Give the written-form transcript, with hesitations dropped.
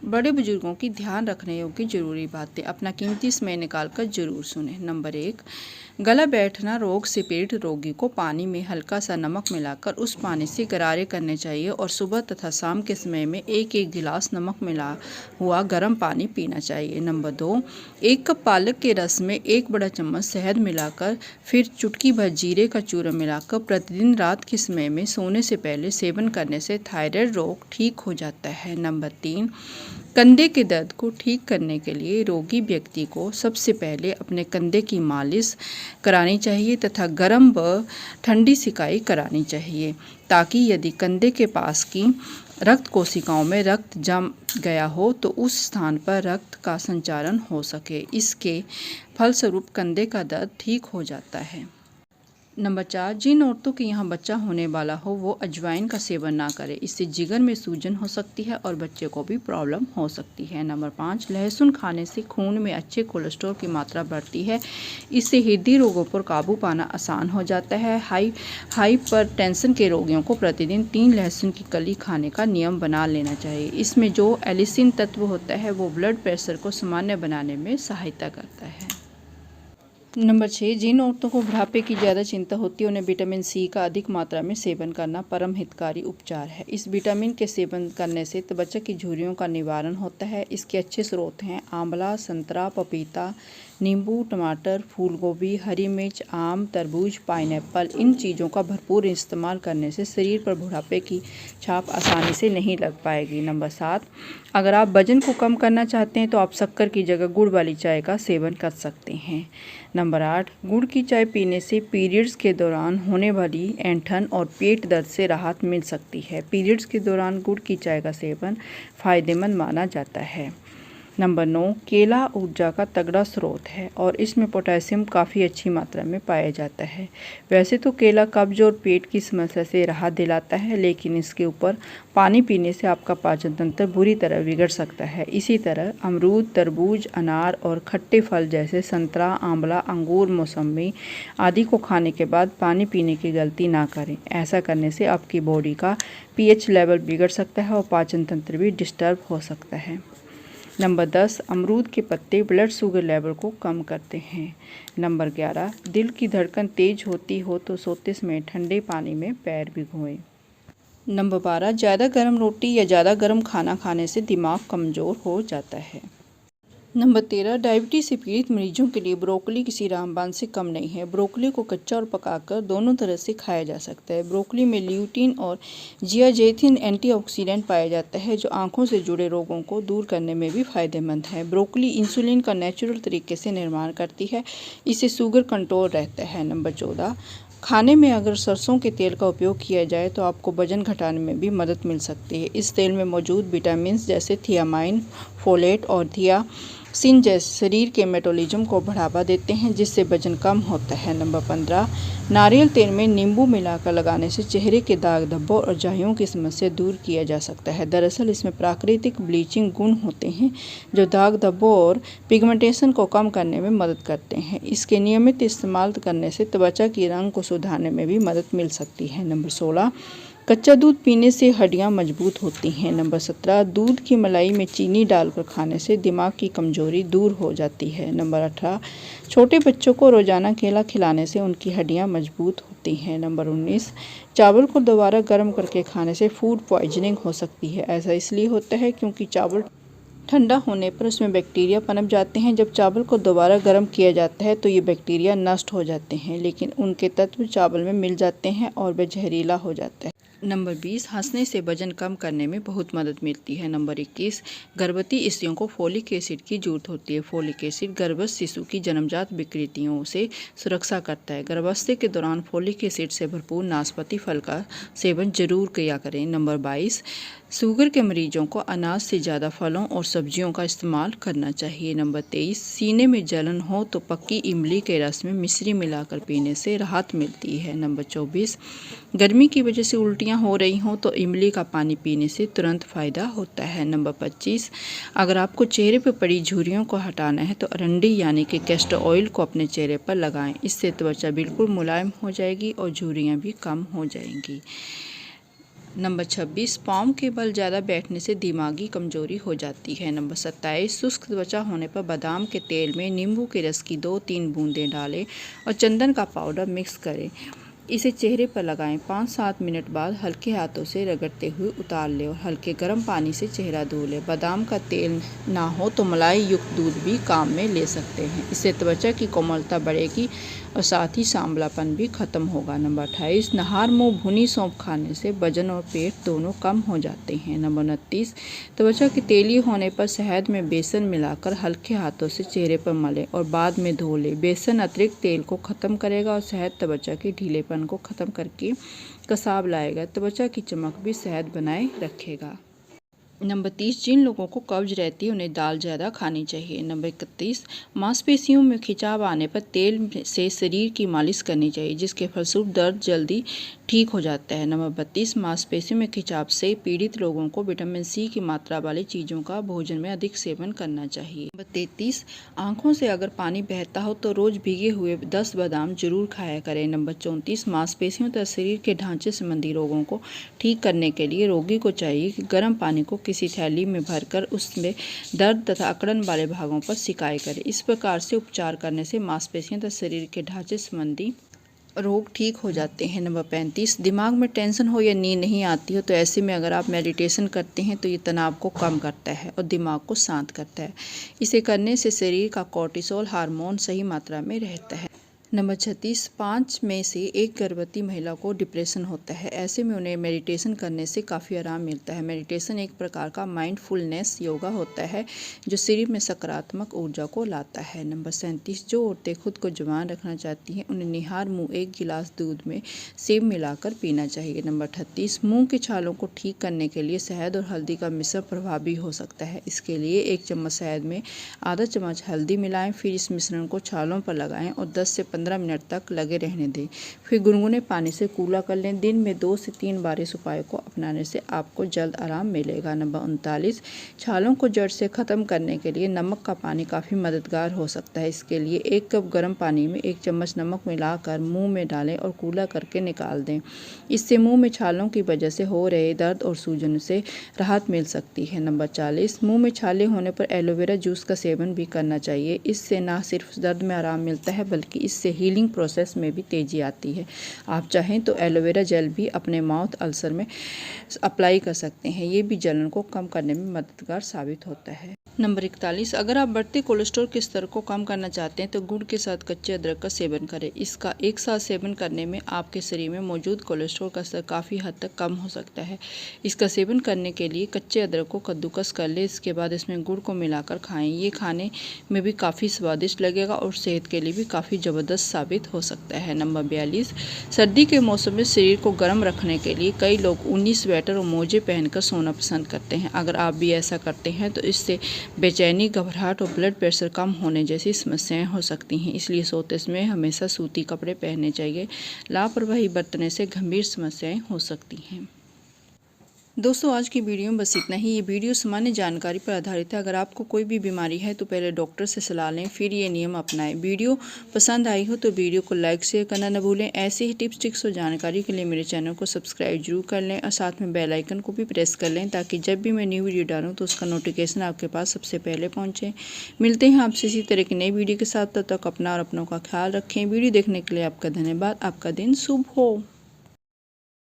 बड़े बुजुर्गों की ध्यान रखने योग्य जरूरी बातें अपना कीमती समय निकाल कर जरूर सुने। नंबर 1, गला बैठना रोग से पीड़ित रोगी को पानी में हल्का सा नमक मिलाकर उस पानी से गरारे करने चाहिए और सुबह तथा शाम के समय में एक एक गिलास नमक मिला हुआ गर्म पानी पीना चाहिए। नंबर 2, 1 कप पालक के रस में 1 बड़ा चम्मच शहद मिलाकर फिर चुटकी भर जीरे का चूरा मिलाकर प्रतिदिन रात के समय में सोने से पहले सेवन करने से थायराइड रोग ठीक हो जाता है। नंबर 3, कंधे के दर्द को ठीक करने के लिए रोगी व्यक्ति को सबसे पहले अपने कंधे की मालिश करानी चाहिए तथा गर्म व ठंडी सिकाई करानी चाहिए, ताकि यदि कंधे के पास की रक्त कोशिकाओं में रक्त जम गया हो तो उस स्थान पर रक्त का संचारण हो सके। इसके फलस्वरूप कंधे का दर्द ठीक हो जाता है। नंबर 4, जिन औरतों के यहाँ बच्चा होने वाला हो वो अजवाइन का सेवन ना करें, इससे जिगर में सूजन हो सकती है और बच्चे को भी प्रॉब्लम हो सकती है। नंबर 5, लहसुन खाने से खून में अच्छे कोलेस्ट्रॉल की मात्रा बढ़ती है, इससे हृदय रोगों पर काबू पाना आसान हो जाता है। हाइपरटेंशन के रोगियों को प्रतिदिन 3 लहसुन की कली खाने का नियम बना लेना चाहिए। इसमें जो एलिसिन तत्व होता है वो ब्लड प्रेशर को सामान्य बनाने में सहायता करता है। नंबर 6, जिन औरतों को बुढ़ापे की ज़्यादा चिंता होती है उन्हें विटामिन सी का अधिक मात्रा में सेवन करना परम हितकारी उपचार है। इस विटामिन के सेवन करने से त्वचा की झुर्रियों का निवारण होता है। इसके अच्छे स्रोत हैं आंवला, संतरा, पपीता, नींबू, टमाटर, फूल गोभी, हरी मिर्च, आम, तरबूज, पाइनएप्पल। इन चीज़ों का भरपूर इस्तेमाल करने से शरीर पर बुढ़ापे की छाप आसानी से नहीं लग पाएगी। नंबर 7, अगर आप वजन को कम करना चाहते हैं तो आप शक्कर की जगह गुड़ वाली चाय का सेवन कर सकते हैं। नंबर 8, गुड़ की चाय पीने से पीरियड्स के दौरान होने वाली ऐंठन और पेट दर्द से राहत मिल सकती है। पीरियड्स के दौरान गुड़ की चाय का सेवन फायदेमंद माना जाता है। नंबर 9, केला ऊर्जा का तगड़ा स्रोत है और इसमें पोटेशियम काफ़ी अच्छी मात्रा में पाया जाता है। वैसे तो केला कब्ज और पेट की समस्या से राहत दिलाता है, लेकिन इसके ऊपर पानी पीने से आपका पाचन तंत्र बुरी तरह बिगड़ सकता है। इसी तरह अमरूद, तरबूज, अनार और खट्टे फल जैसे संतरा, आंवला, अंगूर, मौसम्मी आदि को खाने के बाद पानी पीने की गलती ना करें। ऐसा करने से आपकी बॉडी का पीएच लेवल बिगड़ सकता है और पाचन तंत्र भी डिस्टर्ब हो सकता है। नंबर 10, अमरूद के पत्ते ब्लड शुगर लेवल को कम करते हैं। नंबर 11, दिल की धड़कन तेज होती हो तो सोते समय ठंडे पानी में पैर भिगोएं। नंबर 12, ज़्यादा गर्म रोटी या ज़्यादा गर्म खाना खाने से दिमाग कमज़ोर हो जाता है। नंबर 13, डायबिटीज से पीड़ित मरीजों के लिए ब्रोकली किसी रामबाण से कम नहीं है। ब्रोकली को कच्चा और पकाकर दोनों तरह से खाया जा सकता है। ब्रोकली में ल्यूटीन और जियाजेथिन एंटीऑक्सीडेंट पाया जाता है, जो आंखों से जुड़े रोगों को दूर करने में भी फायदेमंद है। ब्रोकली इंसुलिन का नेचुरल तरीके से निर्माण करती है, इससे शुगर कंट्रोल रहता है। नंबर 14, खाने में अगर सरसों के तेल का उपयोग किया जाए तो आपको वजन घटाने में भी मदद मिल सकती है। इस तेल में मौजूद विटामिन जैसे थियामाइन, फोलेट और थियासिन जैसे शरीर के मेटाबॉलिज्म को बढ़ावा देते हैं, जिससे वजन कम होता है। नंबर 15, नारियल तेल में नींबू मिलाकर लगाने से चेहरे के दाग धब्बों और झाइयों की समस्या दूर किया जा सकता है। दरअसल इसमें प्राकृतिक ब्लीचिंग गुण होते हैं जो दाग धब्बों और पिगमेंटेशन को कम करने में मदद करते हैं। इसके नियमित इस्तेमाल करने से त्वचा की रंग को सुधारने में भी मदद मिल सकती है। नंबर 16, कच्चा दूध पीने से हड्डियां मजबूत होती हैं। नंबर 17, दूध की मलाई में चीनी डालकर खाने से दिमाग की कमजोरी दूर हो जाती है। नंबर 18, छोटे बच्चों को रोजाना केला खिलाने से उनकी हड्डियां मजबूत होती हैं। नंबर 19, चावल को दोबारा गर्म करके खाने से फूड पॉइजनिंग हो सकती है। ऐसा इसलिए होता है क्योंकि चावल ठंडा होने पर उसमें बैक्टीरिया पनप जाते हैं। जब चावल को दोबारा गर्म किया जाता है तो ये बैक्टीरिया नष्ट हो जाते हैं, लेकिन उनके तत्व चावल में मिल जाते हैं और वह जहरीला हो जाता है। नंबर 20, हंसने से वजन कम करने में बहुत मदद मिलती है। नंबर 21, गर्भवती स्त्रियों को फोलिक एसिड की जरूरत होती है। फोलिक एसिड गर्भस्थ शिशु की जन्मजात विकृतियों से सुरक्षा करता है। गर्भावस्था के दौरान फोलिक एसिड से भरपूर नाशपाती फल का सेवन जरूर किया करें। नंबर 22, शुगर के मरीजों को अनाज से ज़्यादा फलों और सब्जियों का इस्तेमाल करना चाहिए। नंबर 23, सीने में जलन हो तो पक्की इमली के रस में मिश्री मिलाकर पीने से राहत मिलती है। नंबर 24, गर्मी की वजह से उल्टियाँ हो रही हों तो इमली का पानी पीने से तुरंत फ़ायदा होता है। नंबर 25, अगर आपको चेहरे पर पड़ी झुर्रियों को हटाना है तो अरंडी यानी कि कैस्टर ऑयल को अपने चेहरे पर लगाएं। इससे त्वचा बिल्कुल मुलायम हो जाएगी और झुर्रियाँ भी कम हो जाएंगी। नंबर 26, पाँव के बल ज़्यादा बैठने से दिमागी कमजोरी हो जाती है। नंबर 27, शुष्क त्वचा होने पर बादाम के तेल में नींबू के रस की 2-3 बूंदें डालें और चंदन का पाउडर मिक्स करें। इसे चेहरे पर लगाएं। 5-7 मिनट बाद हल्के हाथों से रगड़ते हुए उतार लें और हल्के गर्म पानी से चेहरा धो लें। बादाम का तेल ना हो तो मलाई युक्त दूध भी काम में ले सकते हैं। इससे त्वचा की कोमलता बढ़ेगी और साथ ही सांवलापन भी खत्म होगा। नंबर 28, नहार मुँह भुनी सौंफ खाने से वजन और पेट दोनों कम हो जाते हैं। नंबर 29, त्वचा की तेली होने पर शहद में बेसन मिलाकर हल्के हाथों से चेहरे पर मलें और बाद में धो लें। बेसन अतिरिक्त तेल को खत्म करेगा और शहद त्वचा के ढीलेपन को खत्म करके कसाव लाएगा। त्वचा की चमक भी शहद बनाए रखेगा। नंबर 30, जिन लोगों को कब्ज रहती है उन्हें दाल ज़्यादा खानी चाहिए। नंबर 31, मांसपेशियों में खिंचाव आने पर तेल से शरीर की मालिश करनी चाहिए, जिसके फलस्वरूप दर्द जल्दी ठीक हो जाता है। नंबर 32, मांसपेशियों में खिंचाव से पीड़ित लोगों को विटामिन सी की मात्रा वाली चीज़ों का भोजन में अधिक सेवन करना चाहिए। नंबर 33, आँखों से अगर पानी बहता हो तो रोज़ भीगे हुए 10 बादाम जरूर खाया करें। नंबर 34, मांसपेशियों तथा शरीर के ढांचे संबंधी रोगों को ठीक करने के लिए रोगी को चाहिए कि गर्म पानी को किसी थैली में भरकर उसमें दर्द तथा अकड़न वाले भागों पर सिकाई करें। इस प्रकार से उपचार करने से मांसपेशियों तथा शरीर के ढांचे संबंधी रोग ठीक हो जाते हैं। नंबर 35, दिमाग में टेंशन हो या नींद नहीं आती हो तो ऐसे में अगर आप मेडिटेशन करते हैं तो ये तनाव को कम करता है और दिमाग को शांत करता है। इसे करने से शरीर का कोर्टिसोल हार्मोन सही मात्रा में रहता है। नंबर 36, 5 में से एक गर्भवती महिला को डिप्रेशन होता है। ऐसे में उन्हें मेडिटेशन करने से काफ़ी आराम मिलता है। मेडिटेशन एक प्रकार का माइंडफुलनेस योगा होता है जो शरीर में सकारात्मक ऊर्जा को लाता है। नंबर 37, जो औरतें खुद को जवान रखना चाहती हैं उन्हें निहार मुँह 1 गिलास दूध में सेब मिलाकर पीना चाहिए। नंबर 38, मुँह के छालों को ठीक करने के लिए शहद और हल्दी का मिश्रण प्रभावी हो सकता है। इसके लिए 1 चम्मच शहद में आधा चम्मच हल्दी मिलाएं, फिर इस मिश्रण को छालों पर लगाएं और 10 से 15 मिनट तक लगे रहने दें। फिर गुनगुने पानी से कूला कर लें। दिन में 2 से 3 बार इस उपाय को अपनाने से आपको जल्द आराम मिलेगा। नंबर 39, छालों को जड़ से ख़त्म करने के लिए नमक का पानी काफ़ी मददगार हो सकता है। इसके लिए 1 कप गर्म पानी में 1 चम्मच नमक मिलाकर मुंह में डालें और कूला करके निकाल दें। इससे मुंह में छालों की वजह से हो रहे दर्द और सूजन से राहत मिल सकती है। नंबर 40, मुंह में छाले होने पर एलोवेरा जूस का सेवन भी करना चाहिए। इससे न सिर्फ दर्द में आराम मिलता है बल्कि इससे हीलिंग प्रोसेस में भी तेज़ी आती है। आप चाहें तो एलोवेरा जेल भी अपने माउथ अल्सर में अप्लाई कर सकते हैं। ये भी जलन को कम करने में मददगार साबित होता है। नंबर 41, अगर आप बढ़ते कोलेस्ट्रॉल के स्तर को कम करना चाहते हैं तो गुड़ के साथ कच्चे अदरक का सेवन करें। इसका एक साथ सेवन करने में आपके शरीर में मौजूद कोलेस्ट्रॉल का स्तर काफ़ी हद तक कम हो सकता है। इसका सेवन करने के लिए कच्चे अदरक को कद्दूकस कर लें। इसके बाद इसमें गुड़ को मिलाकर खाएं। ये खाने में भी काफ़ी स्वादिष्ट लगेगा और सेहत के लिए भी काफ़ी ज़बरदस्त साबित हो सकता है। नंबर 42, सर्दी के मौसम में शरीर को गर्म रखने के लिए कई लोग ऊनी स्वेटर और मोजे पहनकर सोना पसंद करते हैं। अगर आप भी ऐसा करते हैं तो इससे बेचैनी, घबराहट और ब्लड प्रेशर कम होने जैसी समस्याएं हो सकती हैं। इसलिए सोते समय हमेशा सूती कपड़े पहनने चाहिए। लापरवाही बरतने से गंभीर समस्याएं हो सकती हैं। दोस्तों, आज की वीडियो में बस इतना ही। ये वीडियो सामान्य जानकारी पर आधारित है। अगर आपको कोई भी बीमारी है तो पहले डॉक्टर से सलाह लें, फिर ये नियम अपनाएं। वीडियो पसंद आई हो तो वीडियो को लाइक शेयर करना न भूलें। ऐसे ही टिप्स ट्रिक्स और जानकारी के लिए मेरे चैनल को सब्सक्राइब जरूर कर लें और साथ में बेल आइकन को भी प्रेस कर लें ताकि जब भी मैं न्यू वीडियो डालूँ तो उसका नोटिफिकेशन आपके पास सबसे पहले पहुँचे। मिलते हैं आपसे इसी तरह की नई वीडियो के साथ। तब तक अपना और अपनों का ख्याल रखें। वीडियो देखने के लिए आपका धन्यवाद। आपका दिन शुभ हो।